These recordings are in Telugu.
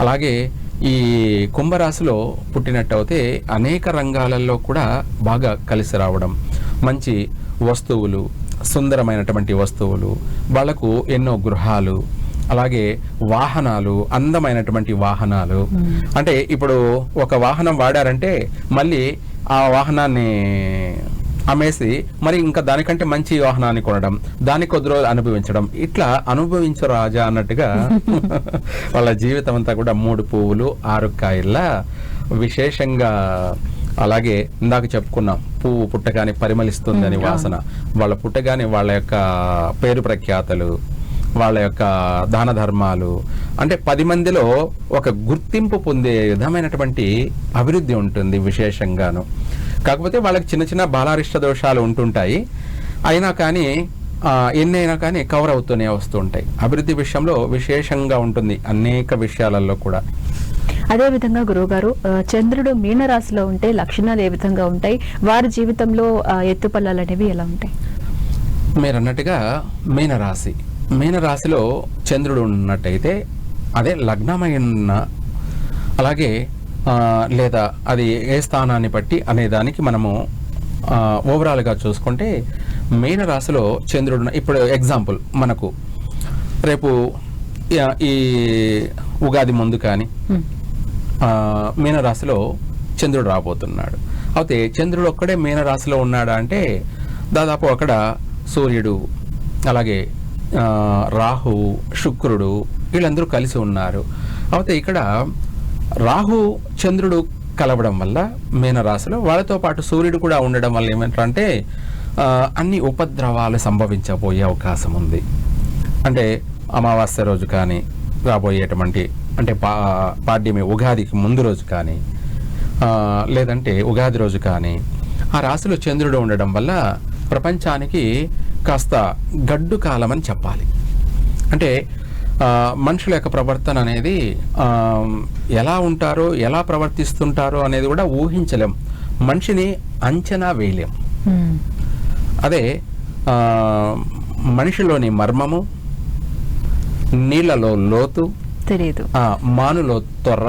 అలాగే ఈ కుంభరాశిలో పుట్టినట్టయితే అనేక రంగాలలో కూడా బాగా కలిసి రావడం, మంచి వస్తువులు, సుందరమైనటువంటి వస్తువులు, వాళ్లకు ఎన్నో గృహాలు, అలాగే వాహనాలు, అందమైనటువంటి వాహనాలు. అంటే ఇప్పుడు ఒక వాహనం వాడారంటే మళ్ళీ ఆ వాహనాన్ని అమ్మేసి మరి ఇంకా దానికంటే మంచి వాహనాన్ని కొనడం, దాన్ని కొద్ది రోజులు అనుభవించడం, ఇట్లా అనుభవించు రాజా అన్నట్టుగా వాళ్ళ జీవితం అంతా కూడా 3 పువ్వులు 6 కాయల్లా విశేషంగా. అలాగే ఇందాక చెప్పుకున్నాం, పువ్వు పుట్టగానే పరిమళిస్తుందని వాసన, వాళ్ళ పుట్టగానే వాళ్ళ యొక్క పేరు ప్రఖ్యాతలు, వాళ్ళ యొక్క దాన ధర్మాలు, అంటే 10 మందిలో ఒక గుర్తింపు పొందే విధమైనటువంటి అభివృద్ధి ఉంటుంది విశేషంగాను. కాకపోతే వాళ్ళకి చిన్న చిన్న బాలారిష్ట దోషాలు ఉంటుంటాయి, అయినా కానీ ఎన్నైనా కానీ కవర్ అవుతూనే వస్తూ ఉంటాయి. అభివృద్ధి విషయంలో విశేషంగా ఉంటుంది అనేక విషయాలలో కూడా. అదేవిధంగా గురువుగారు, చంద్రుడు మీనరాశిలో ఉంటే లక్షణాలు ఏ విధంగా ఉంటాయి, వారి జీవితంలో ఎత్తుపల్లాలు అనేవి ఎలా ఉంటాయి? మీరు అన్నట్టుగా మీనరాశిలో చంద్రుడు ఉన్నట్టయితే అదే లగ్నమైన, అలాగే లేదా అది ఏ స్థానాన్ని బట్టి అనేదానికి మనము ఓవరాల్గా చూసుకుంటే మీనరాశిలో చంద్రుడు, ఇప్పుడు ఎగ్జాంపుల్ మనకు రేపు ఈ ఉగాది ముందు కానీ మీనరాశిలో చంద్రుడు రాబోతున్నాడు. అయితే చంద్రుడు ఒక్కడే మీనరాశిలో ఉన్నాడా అంటే దాదాపు అక్కడ సూర్యుడు, అలాగే రాహు, శుక్రుడు వీళ్ళందరూ కలిసి ఉన్నారు. అయితే ఇక్కడ రాహు చంద్రుడు కలవడం వల్ల మీనరాశిలో వాళ్ళతో పాటు సూర్యుడు కూడా ఉండడం వల్ల ఏమంటారంటే అన్ని ఉపద్రవాలు సంభవించబోయే అవకాశం ఉంది. అంటే అమావాస్య రోజు కానీ, రాబోయేటువంటి అంటే పాడ్యమి ఉగాదికి ముందు రోజు కానీ, లేదంటే ఉగాది రోజు కానీ ఆ రాశిలో చంద్రుడు ఉండడం వల్ల ప్రపంచానికి కాస్త గడ్డు కాలం అని చెప్పాలి. అంటే మనుషుల యొక్క ప్రవర్తన అనేది ఎలా ఉంటారో, ఎలా ప్రవర్తిస్తుంటారో అనేది కూడా ఊహించలేం, మనిషిని అంచనా వేయలేం. అదే మనిషిలోని మర్మము, నీళ్లలో లోతు తెలియదు, మానులో తొర్ర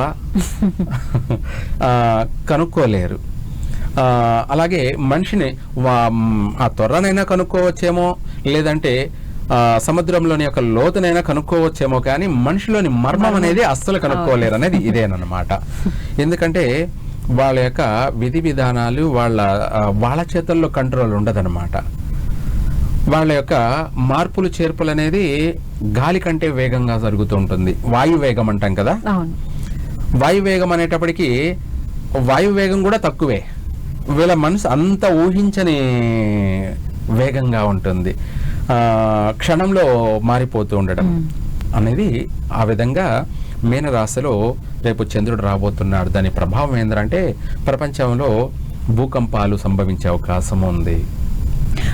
కనుక్కోలేరు. అలాగే మనిషిని ఆ తొర్రనైనా కనుక్కోవచ్చేమో, లేదంటే సముద్రంలోని యొక్క లోతునైనా కనుక్కోవచ్చేమో, కానీ మనిషిలోని మర్మం అనేది అస్సలు కనుక్కోలేరు అనేది ఇదేనమాట. ఎందుకంటే వాళ్ళ యొక్క విధి విధానాలు వాళ్ళ చేతుల్లో కంట్రోల్ ఉండదన్నమాట. వాళ్ళ యొక్క మార్పులు చేర్పులు అనేది గాలి కంటే వేగంగా జరుగుతూ ఉంటుంది. వాయువేగం అంటాం కదా, వాయువేగం అనేటప్పటికీ వాయువేగం కూడా తక్కువే, వీళ్ళ మనసు అంత ఊహించని వేగంగా ఉంటుంది. క్షణంలో మారిపోతూ ఉండడం అనేది ఆ విధంగా మీనరాశిలో రేపు చంద్రుడు రాబోతున్నాడు. దాని ప్రభావం ఏంటంటే ప్రపంచంలో భూకంపాలు సంభవించే అవకాశం ఉంది.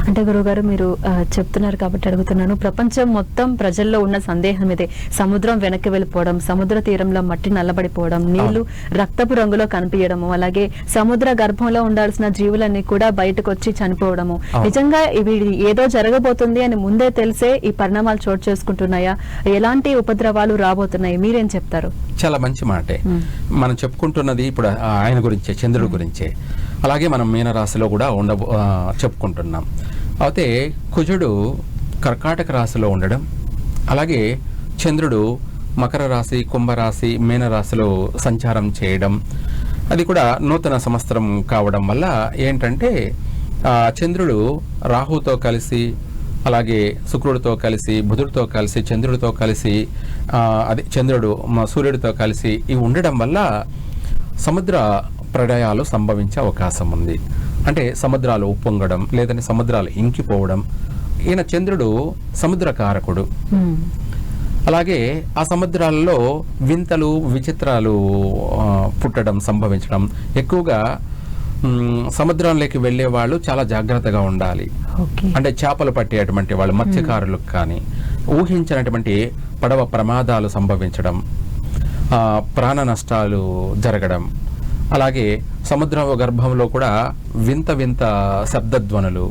అంటే గురువుగారు, మీరు చెప్తున్నారు కాబట్టి అడుగుతున్నాను, ప్రపంచం మొత్తం ప్రజల్లో ఉన్న సందేహం ఇదే. సముద్రం వెనక్కి వెళ్ళిపోవడం, సముద్ర తీరంలో మట్టి నల్లబడిపోవడం, నీళ్లు రక్తపు రంగులో కనిపించడము, అలాగే సముద్ర గర్భంలో ఉండాల్సిన జీవులన్నీ కూడా బయటకు వచ్చి చనిపోవడము, నిజంగా ఇవి ఏదో జరగబోతుంది అని ముందే తెలిసే ఈ పరిణామాలు చోటు చేసుకుంటున్నాయా? ఎలాంటి ఉపద్రవాలు రాబోతున్నాయి? మీరేం చెప్తారు? చాలా మంచి మాటే మనం చెప్పుకుంటున్నది ఇప్పుడు ఆయన గురించే, చంద్రుడి గురించే. అలాగే మనం మీనరాశిలో కూడా చెప్పుకుంటున్నాం. అయితే కుజుడు కర్కాటక రాశిలో ఉండడం, అలాగే చంద్రుడు మకర రాశి, కుంభరాశి, మీనరాశిలో సంచారం చేయడం, అది కూడా నూతన సంవత్సరం కావడం వల్ల ఏంటంటే చంద్రుడు రాహుతో కలిసి, అలాగే శుక్రుడితో కలిసి, బుధుడితో కలిసి, చంద్రుడితో కలిసి, అదే చంద్రుడు సూర్యుడితో కలిసి ఇవి ఉండడం వల్ల సముద్ర ప్రళయాలు సంభవించే అవకాశం ఉంది. అంటే సముద్రాలు ఉప్పొంగడం, లేదంటే సముద్రాలు ఇంకిపోవడం. ఈయన చంద్రుడు సముద్రకారకుడు. అలాగే ఆ సముద్రాలలో వింతలు, విచిత్రాలు పుట్టడం, సంభవించడం. ఎక్కువగా సముద్రంలోకి వెళ్ళే వాళ్ళు చాలా జాగ్రత్తగా ఉండాలి. అంటే చేపలు పట్టేటువంటి వాళ్ళు, మత్స్యకారులకు కానీ ఊహించినటువంటి పడవ ప్రమాదాలు సంభవించడం, ప్రాణ నష్టాలు జరగడం, అలాగే సముద్ర గర్భంలో కూడా వింత వింత శబ్దధ్వనులు,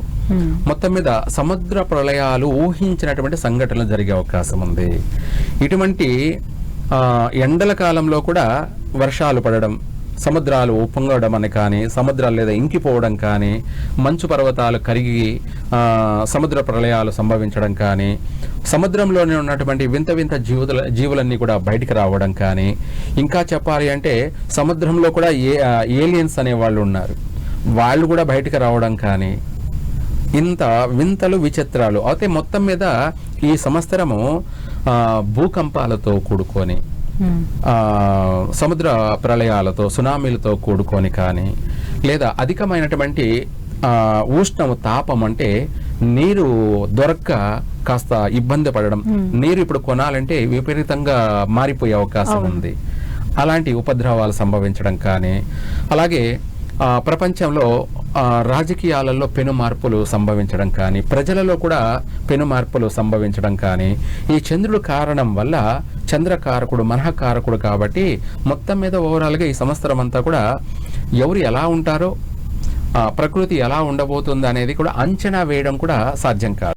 మొత్తం మీద సముద్ర ప్రళయాలు ఊహించినటువంటి సంఘటనలు జరిగే అవకాశం ఉంది. ఇటువంటి ఎండల కాలంలో కూడా వర్షాలు పడడం, సముద్రాలు ఉప్పొంగడం అని కానీ, సముద్రాలు లేదా ఇంకిపోవడం కానీ, మంచు పర్వతాలు కరిగి సముద్ర ప్రళయాలు సంభవించడం కానీ, సముద్రంలోనే ఉన్నటువంటి వింత వింత జీవులన్నీ కూడా బయటికి రావడం కానీ, ఇంకా చెప్పాలి అంటే సముద్రంలో కూడా ఏలియన్స్ అనే వాళ్ళు ఉన్నారు, వాళ్ళు కూడా బయటికి రావడం కానీ, ఇంత వింతలు విచిత్రాలు అయితే మొత్తం మీద ఈ సంవత్సరము భూకంపాలతో కూడుకొని, సముద్ర ప్రళయాలతో, సునామీలతో కూడుకొని కానీ, లేదా అధికమైనటువంటి ఉష్ణము, తాపం అంటే నీరు దొరక్క కాస్త ఇబ్బంది పడడం, నీరు ఇప్పుడు కొనాలంటే విపరీతంగా మారిపోయే అవకాశం ఉంది, అలాంటి ఉపద్రవాలు సంభవించడం కానీ, అలాగే ప్రపంచంలో రాజకీయాలలో పెను మార్పులు సంభవించడం కానీ, ప్రజలలో కూడా పెను మార్పులు సంభవించడం కానీ, ఈ చంద్రుడు కారణం వల్ల, చంద్రకారకుడు మనఃకారకుడు కాబట్టి మొత్తం మీద ఓవరాల్గా ఈ సంవత్సరం అంతా కూడా ఎవరు ఎలా ఉంటారో, ప్రకృతి ఎలా ఉండబోతుంది అనేది కూడా అంచనా వేయడం కూడా సాధ్యం కాదు.